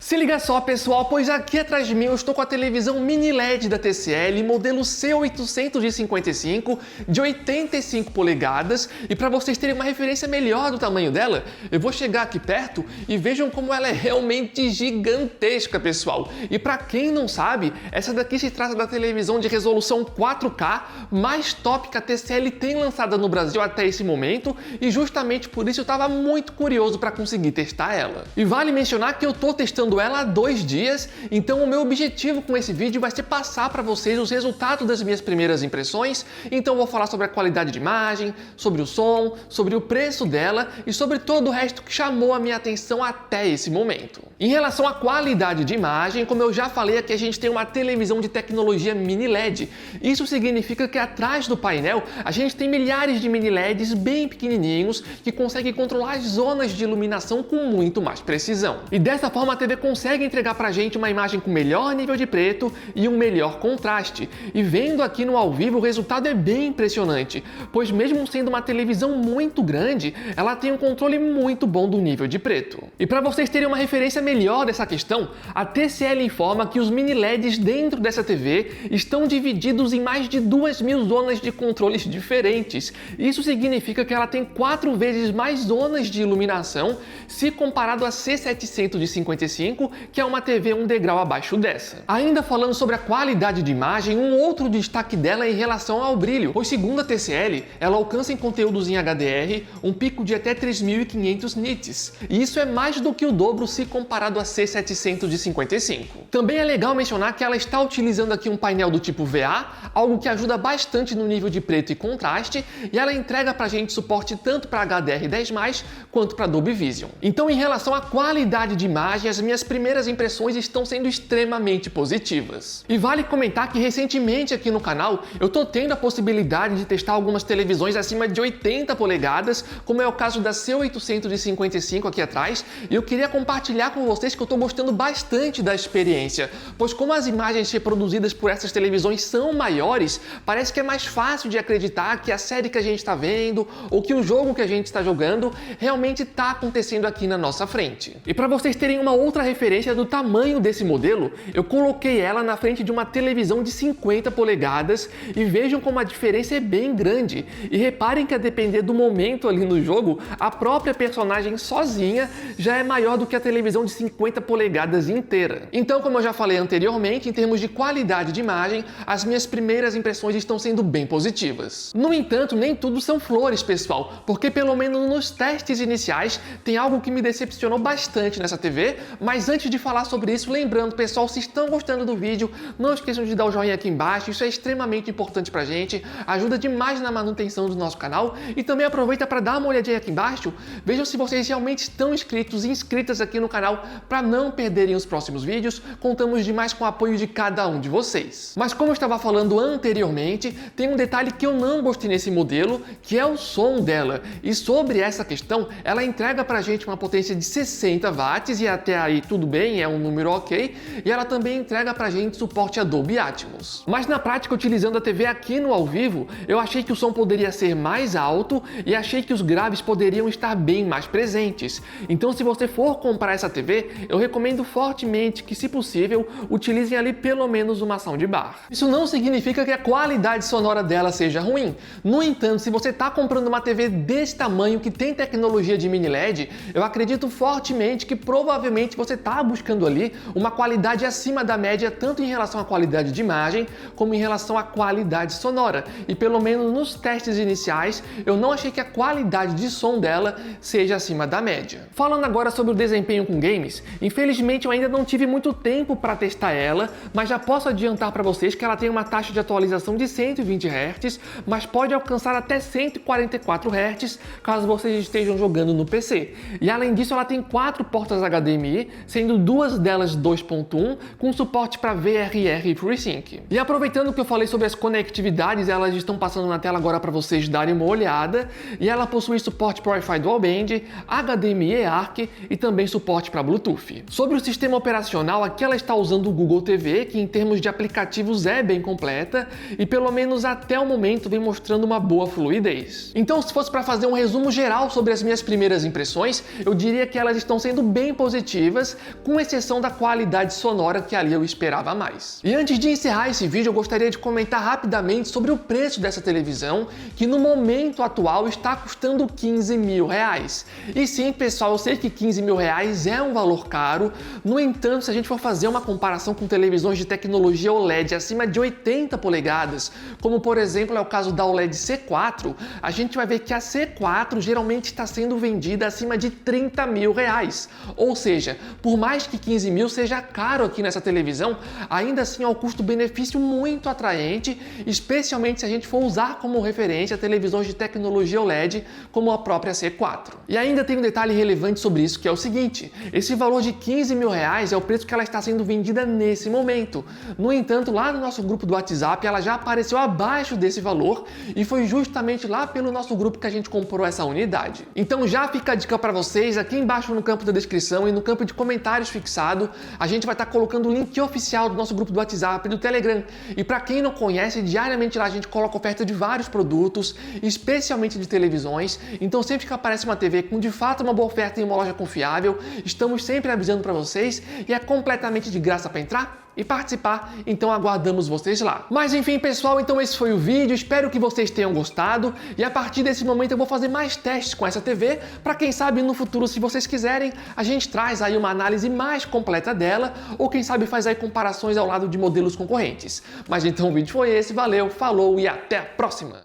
Se liga só, pessoal, pois aqui atrás de mim eu estou com a televisão mini LED da TCL, modelo C855 de 85 polegadas, e para vocês terem uma referência melhor do tamanho dela, eu vou chegar aqui perto e vejam como ela é realmente gigantesca, pessoal. E para quem não sabe, essa daqui se trata da televisão de resolução 4K mais top que a TCL tem lançada no Brasil até esse momento, e justamente por isso eu estava muito curioso para conseguir testar ela. E vale mencionar que eu estou testando ela há 2 dias, então o meu objetivo com esse vídeo vai ser passar para vocês os resultados das minhas primeiras impressões. Então eu vou falar sobre a qualidade de imagem, sobre o som, sobre o preço dela e sobre todo o resto que chamou a minha atenção até esse momento. Em relação à qualidade de imagem, como eu já falei aqui, a gente tem uma televisão de tecnologia mini LED. Isso significa que atrás do painel a gente tem milhares de mini LEDs bem pequenininhos que conseguem controlar as zonas de iluminação com muito mais precisão. E dessa forma a TV consegue entregar pra gente uma imagem com melhor nível de preto e um melhor contraste. E vendo aqui no ao vivo, o resultado é bem impressionante, pois mesmo sendo uma televisão muito grande, ela tem um controle muito bom do nível de preto. E para vocês terem uma referência melhor dessa questão, a TCL informa que os mini LEDs dentro dessa TV estão divididos em mais de 2.000 zonas de controles diferentes. Isso significa que ela tem 4 vezes mais zonas de iluminação se comparado a C755, que é uma TV um degrau abaixo dessa. Ainda falando sobre a qualidade de imagem, um outro destaque dela é em relação ao brilho, pois segundo a TCL, ela alcança em conteúdos em HDR um pico de até 3.500 nits, e isso é mais do que o dobro se comparado a C755. Também é legal mencionar que ela está utilizando aqui um painel do tipo VA, algo que ajuda bastante no nível de preto e contraste, e ela entrega pra gente suporte tanto para HDR10+, quanto para Dolby Vision. Então, em relação à qualidade de imagem, as minhas primeiras impressões estão sendo extremamente positivas. E vale comentar que recentemente aqui no canal eu tô tendo a possibilidade de testar algumas televisões acima de 80 polegadas, como é o caso da C855 aqui atrás, e eu queria compartilhar com vocês que eu tô gostando bastante da experiência, pois como as imagens reproduzidas por essas televisões são maiores, parece que é mais fácil de acreditar que a série que a gente está vendo ou que o jogo que a gente está jogando realmente está acontecendo aqui na nossa frente. E para vocês terem uma outra referência do tamanho desse modelo, eu coloquei ela na frente de uma televisão de 50 polegadas e vejam como a diferença é bem grande. E reparem que a depender do momento ali no jogo, a própria personagem sozinha já é maior do que a televisão de 50 polegadas inteira. Então, como eu já falei anteriormente, em termos de qualidade de imagem, as minhas primeiras impressões estão sendo bem positivas. No entanto, nem tudo são flores, pessoal, porque pelo menos nos testes iniciais tem algo que me decepcionou bastante nessa TV, mas antes de falar sobre isso, lembrando, pessoal, se estão gostando do vídeo, não esqueçam de dar o joinha aqui embaixo, isso é extremamente importante pra gente, ajuda demais na manutenção do nosso canal, e também aproveita para dar uma olhadinha aqui embaixo, vejam se vocês realmente estão inscritos e inscritas aqui no canal para não perderem os próximos vídeos, contamos demais com o apoio de cada um de vocês. Mas como eu estava falando anteriormente, tem um detalhe que eu não gostei nesse modelo, que é o som dela, e sobre essa questão, ela entrega pra gente uma potência de 60 watts, e até aí tudo bem, é um número ok, e ela também entrega pra gente suporte a Dolby Atmos. Mas na prática, utilizando a TV aqui no ao vivo, eu achei que o som poderia ser mais alto e achei que os graves poderiam estar bem mais presentes. Então, se você for comprar essa TV, eu recomendo fortemente que, se possível, utilizem ali pelo menos uma soundbar. Isso não significa que a qualidade sonora dela seja ruim. No entanto, se você está comprando uma TV desse tamanho que tem tecnologia de mini LED, eu acredito fortemente que provavelmente você está buscando ali uma qualidade acima da média, tanto em relação à qualidade de imagem, como em relação à qualidade sonora. E pelo menos nos testes iniciais, eu não achei que a qualidade de som dela seja acima da média. Falando agora sobre o desempenho com games, infelizmente eu ainda não tive muito tempo para testar ela, mas já posso adiantar para vocês que ela tem uma taxa de atualização de 120 Hz, mas pode alcançar até 144 Hz caso vocês estejam jogando no PC. E além disso, ela tem 4 portas HDMI, sendo 2 delas 2.1, com suporte para VRR e FreeSync. E aproveitando que eu falei sobre as conectividades, elas estão passando na tela agora para vocês darem uma olhada, e ela possui suporte para Wi-Fi Dual Band, HDMI e ARC e também suporte para Bluetooth. Sobre o sistema operacional, aqui ela está usando o Google TV, que em termos de aplicativos é bem completa e pelo menos até o momento vem mostrando uma boa fluidez. Então, se fosse para fazer um resumo geral sobre as minhas primeiras impressões, eu diria que elas estão sendo bem positivas com exceção da qualidade sonora que ali eu esperava mais. E antes de encerrar esse vídeo, eu gostaria de comentar rapidamente sobre o preço dessa televisão, que no momento atual está custando R$15 mil. E sim, pessoal, eu sei que R$15 mil é um valor caro, no entanto, se a gente for fazer uma comparação com televisões de tecnologia OLED acima de 80 polegadas, como por exemplo é o caso da OLED C4, a gente vai ver que a C4 geralmente está sendo vendida acima de R$30 mil. Ou seja, por mais que 15 mil seja caro aqui nessa televisão, ainda assim é um custo-benefício muito atraente, especialmente se a gente for usar como referência televisões de tecnologia OLED como a própria C4. E ainda tem um detalhe relevante sobre isso, que é o seguinte: esse valor de R$15 mil é o preço que ela está sendo vendida nesse momento. No entanto, lá no nosso grupo do WhatsApp, ela já apareceu abaixo desse valor e foi justamente lá pelo nosso grupo que a gente comprou essa unidade. Então já fica a dica para vocês, aqui embaixo no campo da descrição e no campo de comentários fixado, a gente vai estar colocando o link oficial do nosso grupo do WhatsApp e do Telegram. E para quem não conhece, diariamente lá a gente coloca oferta de vários produtos, especialmente de televisões. Então sempre que aparece uma TV com de fato uma boa oferta em uma loja confiável, estamos sempre avisando para vocês e é completamente de graça para entrar e participar, então aguardamos vocês lá. Mas enfim, pessoal, então esse foi o vídeo, espero que vocês tenham gostado e a partir desse momento eu vou fazer mais testes com essa TV, para quem sabe no futuro, se vocês quiserem, a gente traz aí uma análise mais completa dela, ou quem sabe faz aí comparações ao lado de modelos concorrentes. Mas então o vídeo foi esse, valeu, falou e até a próxima!